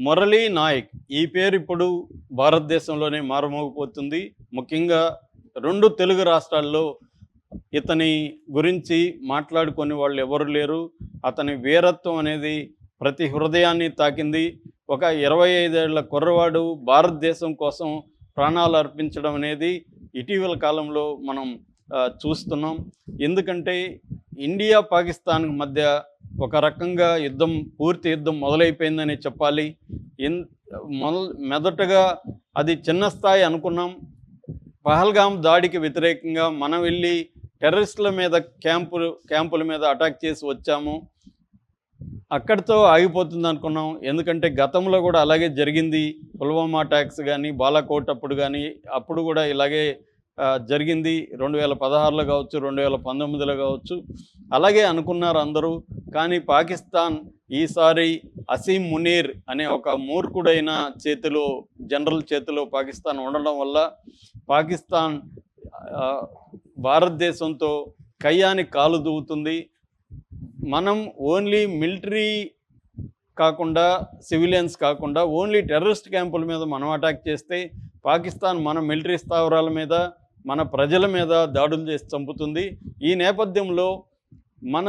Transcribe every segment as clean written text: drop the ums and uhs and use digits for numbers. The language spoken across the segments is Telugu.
మురళీ నాయక్ ఈ పేరు ఇప్పుడు భారతదేశంలోనే మారుమోగిపోతుంది. ముఖ్యంగా 2 తెలుగు రాష్ట్రాల్లో ఇతని గురించి మాట్లాడుకునే వాళ్ళు ఎవరు లేరు. అతని వీరత్వం అనేది ప్రతి హృదయాన్ని తాకింది. ఒక 25 ఏళ్ల కుర్రవాడు భారతదేశం కోసం ప్రాణాలు అర్పించడం అనేది ఇటీవల కాలంలో మనం చూస్తున్నాం. ఎందుకంటే ఇండియా పాకిస్తాన్ మధ్య ఒక రకంగా పూర్తి యుద్ధం మొదలైపోయిందని చెప్పాలి. మొదటగా అది చిన్న స్థాయి అనుకున్నాం. పహల్గాం దాడికి వ్యతిరేకంగా మనం వెళ్ళి టెర్రరిస్టుల మీద క్యాంపుల మీద అటాక్ చేసి వచ్చాము. అక్కడితో ఆగిపోతుంది అనుకున్నాం. ఎందుకంటే గతంలో కూడా అలాగే జరిగింది. పుల్వామా అటాక్స్ కానీ, బాలాకోట్ అప్పుడు కూడా ఇలాగే జరిగింది. 2016లో కావచ్చు, 2019లో కావచ్చు. అలాగే అనుకున్నారు అందరూ. కానీ పాకిస్తాన్ ఈసారి అసీం మునీర్ అనే ఒక మూర్ఖుడైన జనరల్ చేతిలో పాకిస్తాన్ ఉండడం వల్ల పాకిస్తాన్ భారతదేశంతో కయ్యానికి కాలు దూవుతుంది. మనం ఓన్లీ మిలిటరీ కాకుండా, సివిలియన్స్ కాకుండా ఓన్లీ టెర్రరిస్ట్ క్యాంపుల మీద మనం అటాక్ చేస్తే పాకిస్తాన్ మన మిలిటరీ స్థావరాల మీద, మన ప్రజల మీద దాడులు చేసి చంపుతుంది. ఈ నేపథ్యంలో మన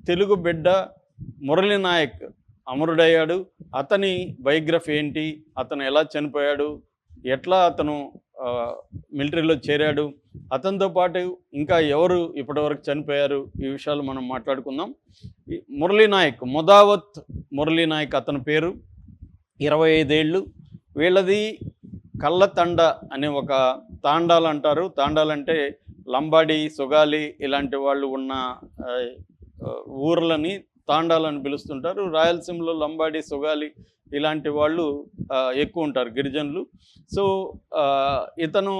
తెలుగు బిడ్డ మురళీ నాయక్ అమరుడయ్యాడు. అతని బయోగ్రఫీ ఏంటి, అతను ఎలా చనిపోయాడు, ఎట్లా అతను మిలిటరీలో చేరాడు, అతనితో పాటు ఇంకా ఎవరు ఇప్పటివరకు చనిపోయారు, ఈ విషయాలు మనం మాట్లాడుకుందాం. మురళీ నాయక్, ముదావత్ మురళీ నాయక్ అతని పేరు. 25 ఏళ్ళు. వీళ్ళది కళ్ళతండ అనే ఒక తాండాలు అంటారు. తాండాలంటే లంబాడి, సుగాలి ఇలాంటి వాళ్ళు ఉన్న ఊర్లని తాండాలని పిలుస్తుంటారు. రాయలసీమలో లంబాడి, సుగాలి ఇలాంటి వాళ్ళు ఎక్కువ ఉంటారు, గిరిజనులు. సో ఇతను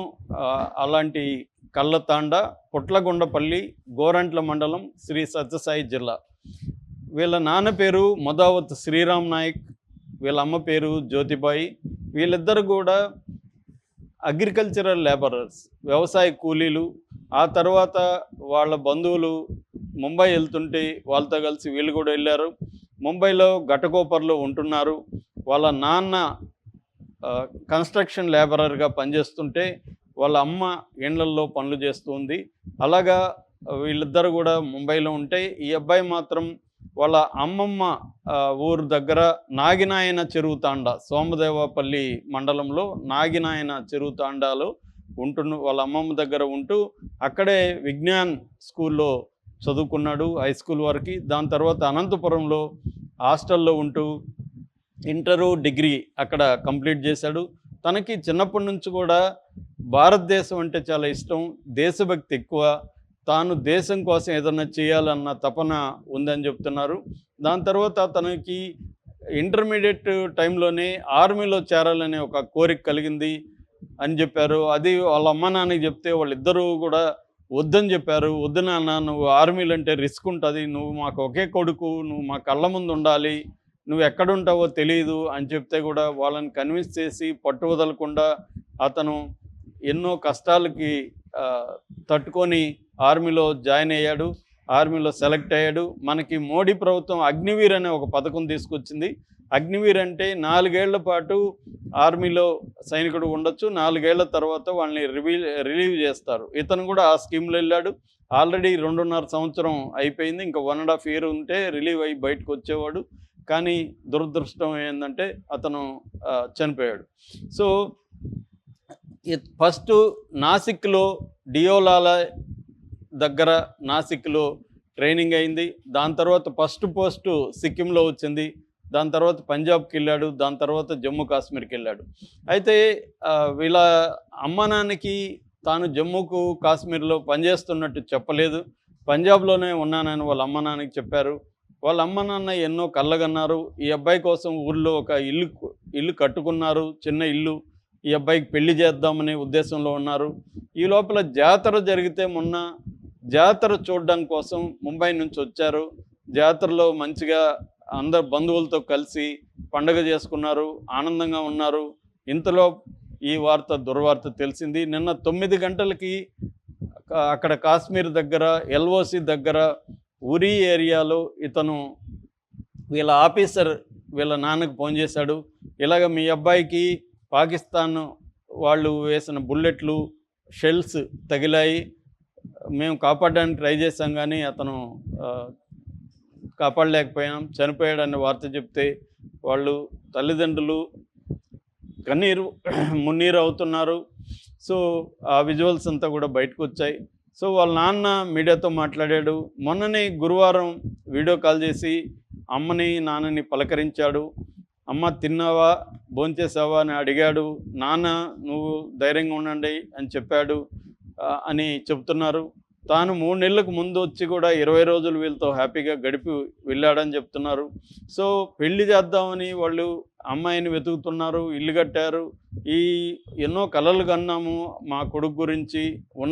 అలాంటి కళ్ళతాండ, పుట్లగొండపల్లి, గోరంట్ల మండలం, శ్రీ సత్యసాయి జిల్లా. వీళ్ళ నాన్న పేరు ముదావత్ శ్రీరామ్ నాయక్, వీళ్ళ అమ్మ పేరు జ్యోతిబాయి. వీళ్ళిద్దరు కూడా అగ్రికల్చరల్ లేబరర్స్, వ్యవసాయ కూలీలు. ఆ తర్వాత వాళ్ళ బంధువులు ముంబై వెళ్తుంటే వాళ్ళతో కలిసి వీళ్ళు కూడా వెళ్ళారు. ముంబైలో ఘటకోపర్లో ఉంటున్నారు. వాళ్ళ నాన్న కన్స్ట్రక్షన్ లేబరర్గా పనిచేస్తుంటే వాళ్ళ అమ్మ ఇండ్లల్లో పనులు చేస్తుంది. అలాగా వీళ్ళిద్దరు కూడా ముంబైలో ఉంటే, ఈ అబ్బాయి మాత్రం వాళ్ళ అమ్మమ్మ ఊరు దగ్గర నాగినాయన చెరువు తాండా, సోమదేవపల్లి మండలంలో నాగినాయన చెరువు తాండాలో వాళ్ళ అమ్మమ్మ దగ్గర ఉంటూ అక్కడే విజ్ఞాన్ స్కూల్లో చదువుకున్నాడు హై స్కూల్ వరకు. దాని తర్వాత అనంతపురంలో హాస్టల్లో ఉంటూ ఇంటరు, డిగ్రీ అక్కడ కంప్లీట్ చేశాడు. తనకి చిన్నప్పటి నుంచి కూడా భారతదేశం అంటే చాలా ఇష్టం, దేశభక్తి ఎక్కువ. తాను దేశం కోసం ఏదన్నా చేయాలన్న తపన ఉందని చెప్తున్నారు. దాని తర్వాత తనకి ఇంటర్మీడియట్ టైంలోనే ఆర్మీలో చేరాలనే ఒక కోరిక కలిగింది అని చెప్పారు. అది వాళ్ళ అమ్మ నాన్నకి చెప్తే వాళ్ళిద్దరూ కూడా వద్దని చెప్పారు. వద్దు నాన్న, నువ్వు ఆర్మీలు అంటే రిస్క్ ఉంటుంది, నువ్వు మాకు ఒకే కొడుకు, నువ్వు మా కళ్ళ ముందు ఉండాలి, నువ్వు ఎక్కడుంటావో తెలియదు అని చెప్తే కూడా వాళ్ళని కన్విన్స్ చేసి పట్టు వదలకుండా అతను ఎన్నో కష్టాలకి తట్టుకొని ఆర్మీలో జాయిన్ అయ్యాడు. ఆర్మీలో సెలెక్ట్ అయ్యాడు. మనకి మోడీ ప్రభుత్వం అగ్నివీర్ అనే ఒక పథకం తీసుకొచ్చింది. అగ్నివీర్ అంటే 4 ఏళ్ల పాటు ఆర్మీలో సైనికుడు ఉండొచ్చు, 4 ఏళ్ల తర్వాత వాళ్ళని రిలీవ్ చేస్తారు. ఇతను కూడా ఆ స్కీమ్లో వెళ్ళాడు. ఆల్రెడీ 2.5 సంవత్సరం అయిపోయింది. ఇంకా 1.5 ఇయర్ ఉంటే రిలీవ్ అయ్యి బయటకు వచ్చేవాడు. కానీ దురదృష్టం ఏంటంటే అతను చనిపోయాడు. సో ఫస్ట్ నాసిక్లో, డియోలాల దగ్గర నాసిక్లో ట్రైనింగ్ అయింది. దాని తర్వాత ఫస్ట్ పోస్టు సిక్కింలో వచ్చింది. దాని తర్వాత పంజాబ్కి వెళ్ళాడు. దాని తర్వాత జమ్మూ కాశ్మీర్కి వెళ్ళాడు. అయితే వీళ్ళ అమ్మ నాన్నకి తాను జమ్మూకు కాశ్మీర్లో పనిచేస్తున్నట్టు చెప్పలేదు. పంజాబ్లోనే ఉన్నానని వాళ్ళ అమ్మ నాన్నకి చెప్పారు. వాళ్ళ అమ్మ నాన్న ఎన్నో కళ్ళగన్నారు. ఈ అబ్బాయి కోసం ఊళ్ళో ఒక ఇల్లు కట్టుకున్నారు, చిన్న ఇల్లు. ఈ అబ్బాయికి పెళ్లి చేద్దామనే ఉద్దేశంలో ఉన్నారు. ఈ లోపల జాతర జరిగితే మొన్న జాతర చూడడం కోసం ముంబై నుంచి వచ్చారు. జాతరలో మంచిగా అందరు బంధువులతో కలిసి పండగ చేసుకున్నారు, ఆనందంగా ఉన్నారు. ఇంతలో ఈ దుర్వార్త తెలిసింది. నిన్న 9 గంటలకి అక్కడ కాశ్మీర్ దగ్గర ఎల్ఓసి దగ్గర ఉరీ ఏరియాలో వీళ్ళ ఆఫీసర్ వీళ్ళ నాన్నకు ఫోన్ చేశాడు. ఇలాగ మీ అబ్బాయికి పాకిస్తాన్ వాళ్ళు వేసిన బుల్లెట్లు, షెల్స్ తగిలాయి. మేము కాపాడడానికి ట్రై చేశాం కానీ అతను కాపాడలేకపోయాం, చనిపోయాడన్న వార్త చెప్తే వాళ్ళు తల్లిదండ్రులు కన్నీరు మున్నీరు అవుతున్నారు. సో ఆ విజువల్స్ అంతా కూడా బయటకు వచ్చాయి. సో వాళ్ళ నాన్న మీడియాతో మాట్లాడాడు. మొన్ననే గురువారం వీడియో కాల్ చేసి అమ్మని నాన్నని పలకరించాడు. అమ్మ తిన్నావా, భోంచేసావా అని అడిగాడు. నాన్న నువ్వు ధైర్యంగా ఉండండి అని చెప్పాడు అని చెప్తున్నారు. తాను 3 నెలలకు ముందు వచ్చి కూడా 20 రోజులు వీళ్ళతో హ్యాపీగా గడిపి వెళ్ళాడని చెప్తున్నారు. సో పెళ్లి చేద్దామని వాళ్ళు అమ్మాయిని వెతుకుతున్నారు, ఇల్లు కట్టారు. ఎన్నో కలలు కన్నాము మా కొడుకు గురించి.